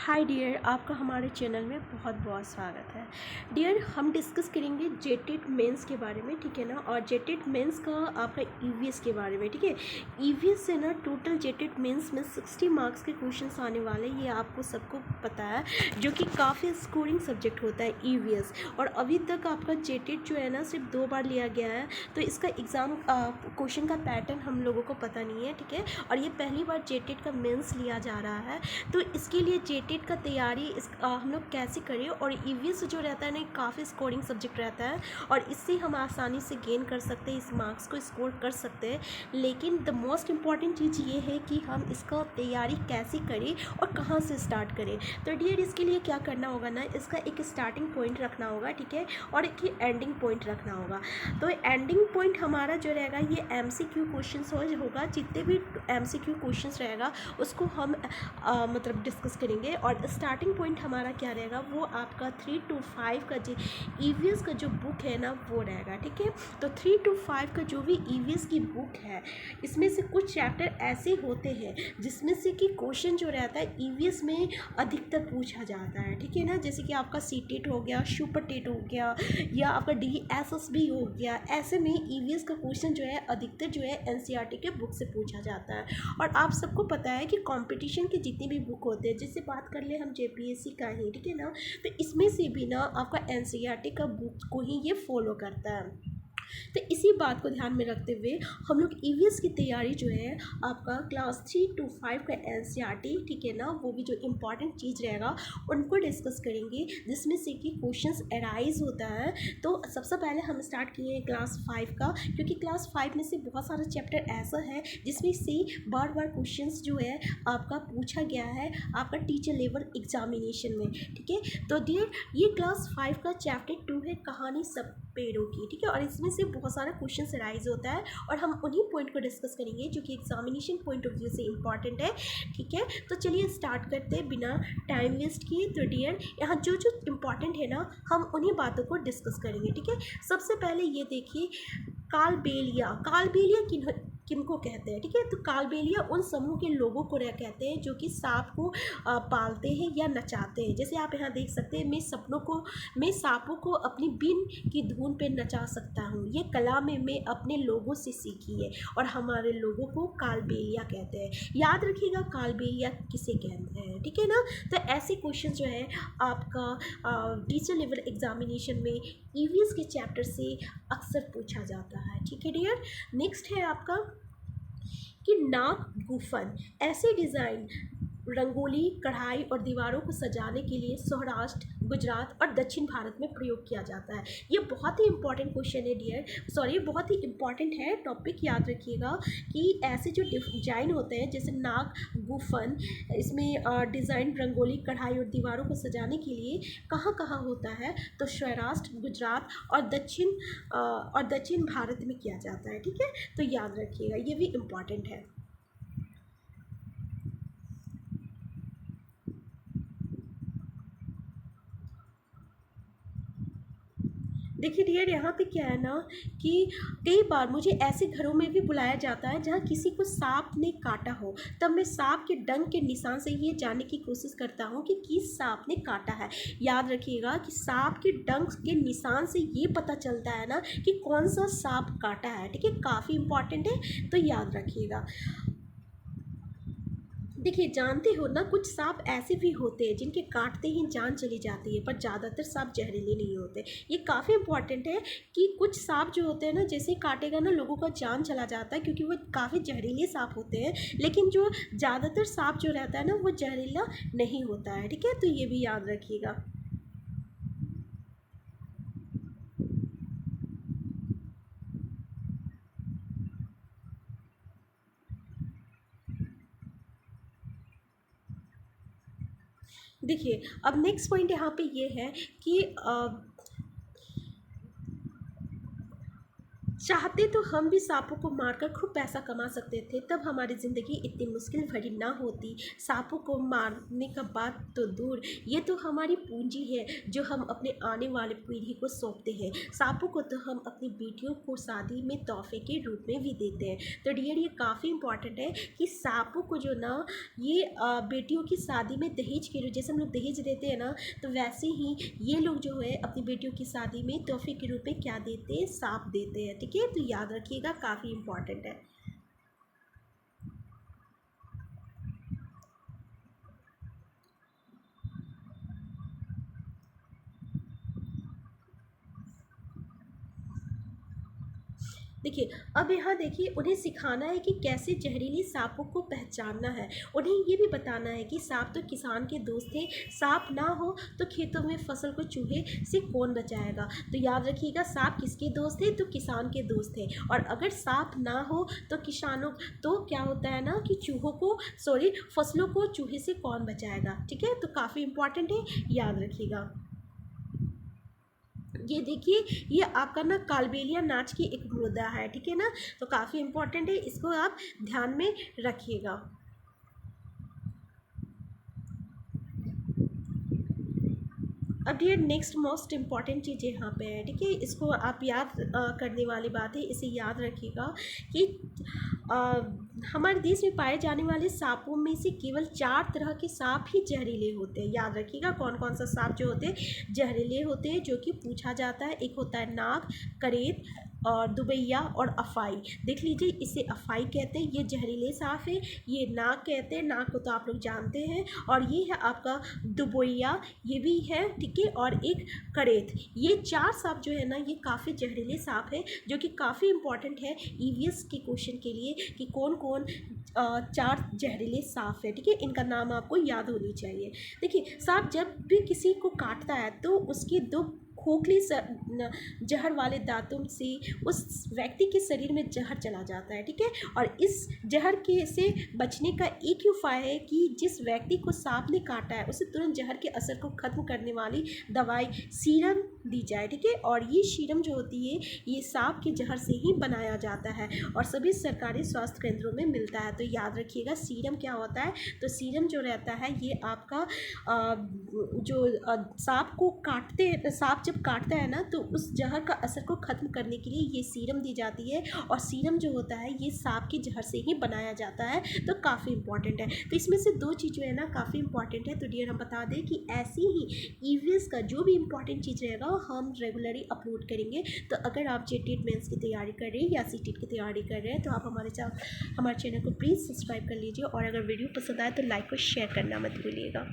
Hi dear, आपका हमारे channel में बहुत बहुत स्वागत है। डियर, हम डिस्कस करेंगे जेटेट मेंस के बारे में, ठीक है ना। और जेटेट मेंस का आपका ईवीएस के बारे में, ठीक है। ईवीएस से ना टोटल जेटेट मेंस में 60 मार्क्स के क्वेश्चंस आने वाले, ये आपको सबको पता है, जो कि काफ़ी स्कोरिंग सब्जेक्ट होता है ईवीएस। और अभी तक आपका जेटेट जो है ना सिर्फ 2 बार लिया गया है, तो इसका एग्ज़ाम क्वेश्चन का पैटर्न हम लोगों को पता नहीं है, ठीक है। और ये पहली बार जेटेट का मेंस लिया जा रहा है, तो इसके लिए जेटेट का तैयारी हम लोग कैसे करें। और ईवीएस जो रहता है ना काफ़ी स्कोरिंग सब्जेक्ट रहता है, और इससे हम आसानी से गेन कर सकते हैं, इस मार्क्स को स्कोर कर सकते हैं। लेकिन द मोस्ट इम्पॉर्टेंट चीज़ ये है कि हम इसका तैयारी कैसे करें और कहाँ से स्टार्ट करें। तो डियर, इसके लिए क्या करना होगा ना, इसका एक स्टार्टिंग पॉइंट रखना होगा, ठीक है, और एक एंडिंग पॉइंट रखना होगा। तो एंडिंग पॉइंट हमारा जो रहेगा ये MCQ क्वेश्चन होगा। जितने भी MCQ क्वेश्चंस रहेगा उसको हम मतलब डिस्कस करेंगे। और स्टार्टिंग पॉइंट हमारा क्या रहेगा, वो आपका 3 to 5 का जो ईवीएस का जो बुक है ना वो रहेगा, ठीक है। तो 3 to 5 का जो भी ईवीएस की बुक है, इसमें से कुछ चैप्टर ऐसे होते हैं जिसमें से कि क्वेश्चन जो रहता है ईवीएस में अधिकतर पूछा जाता है, ठीक है ना। जैसे कि आपका सीटेट हो गया, सुपर टेट हो गया, या आपका DSSB हो गया। ऐसे में ईवीएस का क्वेश्चन जो है अधिकतर जो है NCERT के बुक से पूछा जाता है। और आप सबको पता है कि कंपटीशन के जितने भी बुक होते हैं, जैसे बात कर ले हम JPSC का ही, ठीक है ना, तो इसमें से भी ना आपका NCERT का बुक को ही ये फॉलो करता है। तो इसी बात को ध्यान में रखते हुए हम लोग ईवीएस की तैयारी जो है आपका क्लास 3 to 5 का NCERT, ठीक है ना, वो भी जो इम्पॉर्टेंट चीज़ रहेगा उनको डिस्कस करेंगे, जिसमें से कि क्वेश्चंस अराइज होता है। तो सबसे पहले हम स्टार्ट किए क्लास 5 का, क्योंकि क्लास 5 में से बहुत सारा चैप्टर ऐसा है जिसमें से बार बार क्वेश्चंस जो है आपका पूछा गया है आपका टीचर लेवल एग्जामिनेशन में, ठीक है। तो डियर, ये क्लास 5 का चैप्टर 2 है, कहानी सब पेड़ों की, ठीक है। और इसमें से बहुत सारा क्वेश्चन राइज होता है, और हम उन्हीं पॉइंट को डिस्कस करेंगे जो कि एग्जामिनेशन पॉइंट ऑफ व्यू से इंपॉर्टेंट है, ठीक है। तो चलिए स्टार्ट करते हैं बिना टाइम वेस्ट किए। तो डियर, यहाँ जो जो इम्पॉर्टेंट है ना हम उन्हीं बातों को डिस्कस करेंगे, ठीक है। सबसे पहले ये देखिए, कालबेलिया। कालबेलिया किनको कहते हैं, ठीक है। तो कालबेलिया उन समूह के लोगों को कहते हैं जो कि सांप को पालते हैं या नचाते हैं। जैसे आप यहाँ देख सकते हैं, मैं सांपों को अपनी बीन की धुन पे नचा सकता हूँ। ये कला में मैं अपने लोगों से सीखी है, और हमारे लोगों को कालबेलिया कहते हैं। याद रखिएगा कालबेलिया किसे कहते हैं, ठीक है ना। तो ऐसे क्वेश्चन जो है आपका टीचर लेवल एग्जामिनेशन में ईवीएस के चैप्टर से अक्सर पूछा जाता है, ठीक है डियर। नेक्स्ट है आपका कि नाक गुफन। ऐसे डिज़ाइन रंगोली, कढ़ाई और दीवारों को सजाने के लिए सौराष्ट्र, गुजरात और दक्षिण भारत में प्रयोग किया जाता है। ये बहुत ही इंपॉर्टेंट क्वेश्चन है डियर, सॉरी, बहुत ही इंपॉर्टेंट है टॉपिक। याद रखिएगा कि ऐसे जो डिजाइन होते हैं जैसे नाक गुफन, इसमें डिज़ाइन रंगोली, कढ़ाई और दीवारों को सजाने के लिए कहाँ कहाँ होता है, तो सौराष्ट्र, गुजरात और दक्षिण भारत में किया जाता है, ठीक है। तो याद रखिएगा, ये भी इम्पॉर्टेंट है। देखिए डियर, यहाँ पे क्या है ना कि कई बार मुझे ऐसे घरों में भी बुलाया जाता है जहाँ किसी को सांप ने काटा हो, तब मैं सांप के डंक के निशान से ये जानने की कोशिश करता हूँ कि किस सांप ने काटा है। याद रखिएगा कि सांप के डंक के निशान से ये पता चलता है ना कि कौन सा सांप काटा है, ठीक है। काफ़ी इंपॉर्टेंट है, तो याद रखिएगा। देखिए, जानते हो ना, कुछ सांप ऐसे भी होते हैं जिनके काटते ही जान चली जाती है, पर ज़्यादातर सांप जहरीले नहीं होते। ये काफ़ी इंपॉर्टेंट है कि कुछ सांप जो होते हैं ना, जैसे काटेगा ना लोगों का जान चला जाता है, क्योंकि वो काफ़ी जहरीले सांप होते हैं। लेकिन जो ज़्यादातर सांप जो रहता है ना वो जहरीला नहीं होता है, ठीक है। तो ये भी याद रखिएगा। देखिए, अब नेक्स्ट पॉइंट यहाँ पे ये है कि चाहते तो हम भी सांपों को मारकर खूब पैसा कमा सकते थे, तब हमारी ज़िंदगी इतनी मुश्किल भरी ना होती। सांपों को मारने का बात तो दूर, ये तो हमारी पूंजी है जो हम अपने आने वाले पीढ़ी को सौंपते हैं। सांपों को तो हम अपनी बेटियों को शादी में तोहफे के रूप में भी देते हैं। तो डियर ये काफ़ी इंपॉर्टेंट है कि सांपों को जो ना ये बेटियों की शादी में दहेज के रूप, जैसे हम लोग दहेज देते हैं ना, तो वैसे ही ये लोग जो है अपनी बेटियों की शादी में तोहफे के रूप में क्या देते हैं, सांप देते हैं। ठीक है, तो याद रखिएगा, काफ़ी इंपॉर्टेंट है। देखिए, अब यहाँ देखिए, उन्हें सिखाना है कि कैसे जहरीली सांपों को पहचानना है। उन्हें ये भी बताना है कि सांप तो किसान के दोस्त थे, सांप ना हो तो खेतों में फसल को चूहे से कौन बचाएगा। तो याद रखिएगा, सांप किसके दोस्त थे, तो किसान के दोस्त थे। और अगर सांप ना हो तो किसानों, तो क्या होता है ना कि चूहों को, सॉरी, फसलों को चूहे से कौन बचाएगा। ठीक है, तो काफ़ी इंपॉर्टेंट है, याद रखिएगा। ये देखिए, ये आपका ना कालबेलिया नाच की एक मुद्दा है। ठीक है ना, तो काफ़ी इंपॉर्टेंट है, इसको आप ध्यान में रखिएगा। अब ये नेक्स्ट मोस्ट इम्पॉर्टेंट चीज़ यहाँ पे है। ठीक है, इसको आप याद करने वाली बात है, इसे याद रखिएगा कि अ, हमारे देश में पाए जाने वाले सांपों में से केवल 4 तरह के सांप ही जहरीले होते हैं। याद रखिएगा, कौन कौन सा सांप जो होते हैं जहरीले होते हैं, जो कि पूछा जाता है। एक होता है नाग, करेत और दुबैया और अफाई। देख लीजिए, इसे अफाई कहते हैं, ये जहरीले सांप है। ये नाग कहते हैं, नाग को तो आप लोग जानते हैं। और ये है आपका दुबैया, ये भी है। ठीक है, और एक करेत। ये 4 सांप जो है ना, ये काफ़ी जहरीले सांप है, जो कि काफ़ी इंपॉर्टेंट है ईवीएस के क्वेश्चन के लिए कि कौन कौन 4 जहरीले सांप है। ठीक है, इनका नाम आपको याद होनी चाहिए। देखिए, सांप जब भी किसी को काटता है तो उसके 2 खोखली जहर वाले दांतों से उस व्यक्ति के शरीर में जहर चला जाता है। ठीक है, और इस जहर के से बचने का एक ही उपाय है कि जिस व्यक्ति को सांप ने काटा है उसे तुरंत जहर के असर को खत्म करने वाली दवाई सीरम दी जाए। ठीक है, और ये सीरम जो होती है ये सांप के जहर से ही बनाया जाता है और सभी सरकारी स्वास्थ्य केंद्रों में मिलता है। तो याद रखिएगा, सीरम क्या होता है, तो सीरम जो रहता है ये आपका जो सांप को काटते, सांप जब काटता है ना, तो उस जहर का असर को ख़त्म करने के लिए ये सीरम दी जाती है। और सीरम जो होता है ये सांप के जहर से ही बनाया जाता है। तो काफ़ी इंपॉर्टेंट है। तो इसमें से 2 चीज़ जो है ना काफ़ी इंपॉर्टेंट है। तो डियर हम बता दें कि ऐसी ही ईवीएस का जो भी इंपॉर्टेंट चीज़ रहेगा हम रेगुलरली अपलोड करेंगे। तो अगर आप जेटेट मेंस की तैयारी कर रहे हैं या सीटेट की तैयारी कर रहे हैं तो आप हमारे चैनल को प्लीज़ सब्सक्राइब कर लीजिए। और अगर वीडियो पसंद आए तो लाइक और शेयर करना मत भूलिएगा।